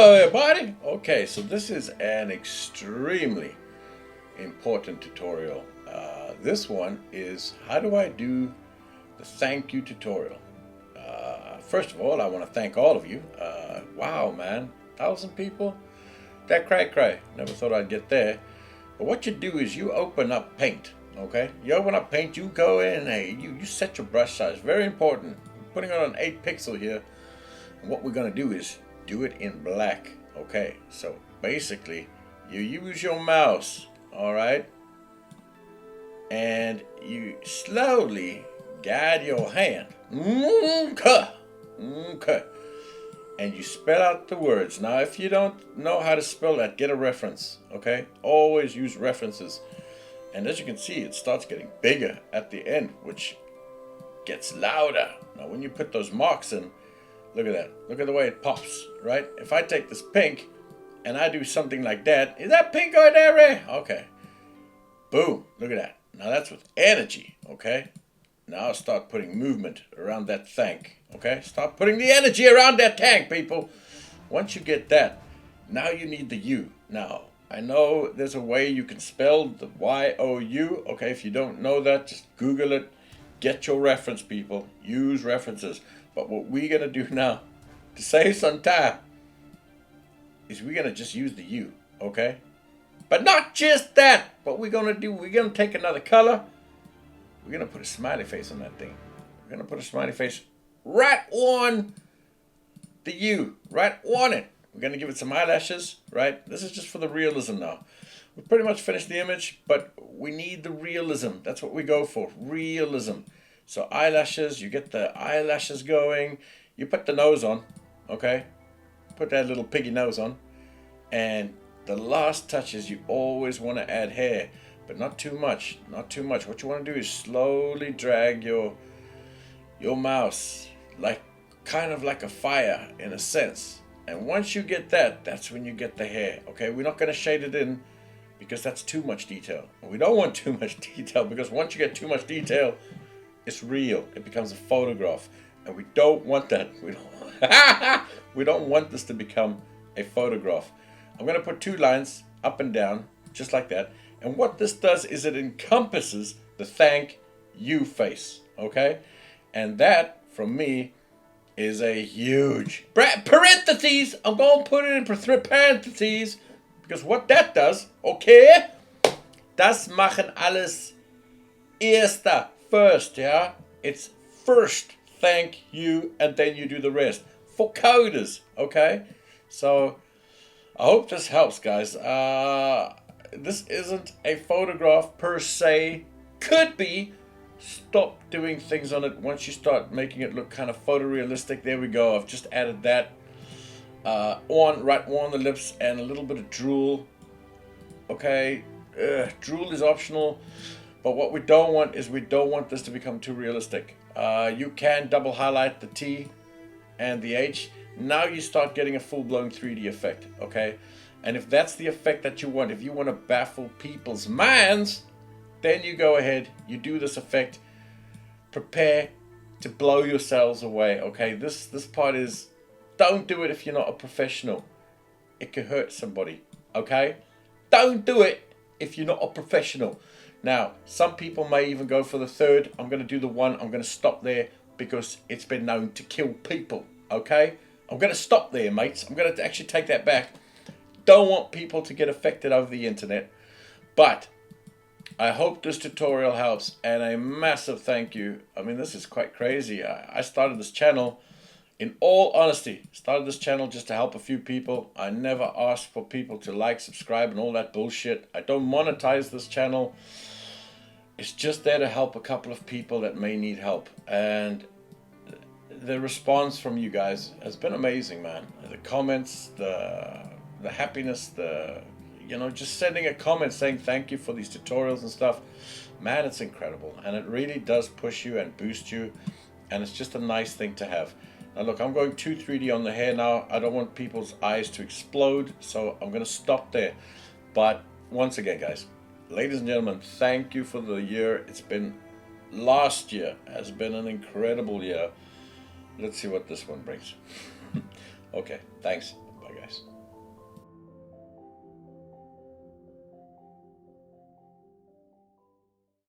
Hello everybody! Okay, so this is an extremely important tutorial. This one is how do I do the thank you tutorial. First of all, I want to thank all of you. Wow man, 1,000 people? That cray. Never thought I'd get there. But what you do is you open up Paint, okay? You open up Paint, you go in, hey, you set your brush size. Very important. I'm putting on an 8 pixel here. And what we're going to do is do it in black. Okay, so basically you use your mouse, all right, and you slowly guide your hand, okay, and you spell out the words. Now if you don't know how to spell that, get a reference, okay? Always use references. And as you can see, it starts getting bigger at the end, which gets louder. Now when you put those marks in, look at that. Look at the way it pops, right? If I take this pink and I do something like that, is that pink right there, Ray? Okay. Boom. Look at that. Now that's with energy, okay? Now I'll start putting movement around that thank, okay? Start putting the energy around that tank, people. Once you get that, now you need the U. Now, I know there's a way you can spell the Y-O-U, okay? If you don't know that, just Google it. Get your reference, people. Use references. But what we're going to do now, to save some time, is we're going to just use the U, okay? But not just that. What we're going to do, we're going to take another color. We're going to put a smiley face on that thing. We're going to put a smiley face right on the U, right on it. We're going to give it some eyelashes, right? This is just for the realism now. We pretty much finished the image, but we need the realism. That's what we go for, realism. So eyelashes, you get the eyelashes going. You put the nose on, okay? Put that little piggy nose on. And the last touch is you always want to add hair, but not too much, not too much. What you want to do is slowly drag your mouse, like kind of like a fire in a sense. And once you get that, that's when you get the hair, okay? We're not going to shade it in because that's too much detail. We don't want too much detail because once you get too much detail, it's real. It becomes a photograph, and we don't want that. We don't want this to become a photograph. I'm going to put 2 lines up and down, just like that. And what this does is it encompasses the thank you face, okay? And that, from me, is a huge parentheses. I'm going to put it in parentheses because what that does, okay? Das machen alles erster. First, yeah? It's first thank you and then you do the rest. For coders, okay? So, I hope this helps, guys. This isn't a photograph per se. Could be. Stop doing things on it once you start making it look kind of photorealistic. There we go. I've just added that right on the lips and a little bit of drool. Okay? Drool is optional. But what we don't want is we don't want this to become too realistic. You can double highlight the T and the H. Now you start getting a full-blown 3D effect, okay? And if that's the effect that you want, if you want to baffle people's minds, then you go ahead, you do this effect. Prepare to blow yourselves away, okay? This part is, don't do it if you're not a professional. It could hurt somebody, okay? Don't do it if you're not a professional. Now, some people may even go for the 3rd. I'm going to do the 1. I'm going to stop there because it's been known to kill people, okay? I'm going to stop there, mates. I'm going to actually take that back. Don't want people to get affected over the internet. But I hope this tutorial helps, and a massive thank you. I mean, this is quite crazy. I started this channel, in all honesty, started this channel just to help a few people. I never asked for people to like, subscribe, and all that bullshit. I don't monetize this channel. It's just there to help a couple of people that may need help. And the response from you guys has been amazing, man. The comments, the happiness, just sending a comment saying thank you for these tutorials and stuff. Man, it's incredible. And it really does push you and boost you. And it's just a nice thing to have. Now look, I'm going too 3D on the hair now. I don't want people's eyes to explode. So I'm going to stop there. But once again, guys, ladies and gentlemen, thank you for the year. Last year has been an incredible year. Let's see what this one brings. Okay, thanks. Bye. Bye, guys.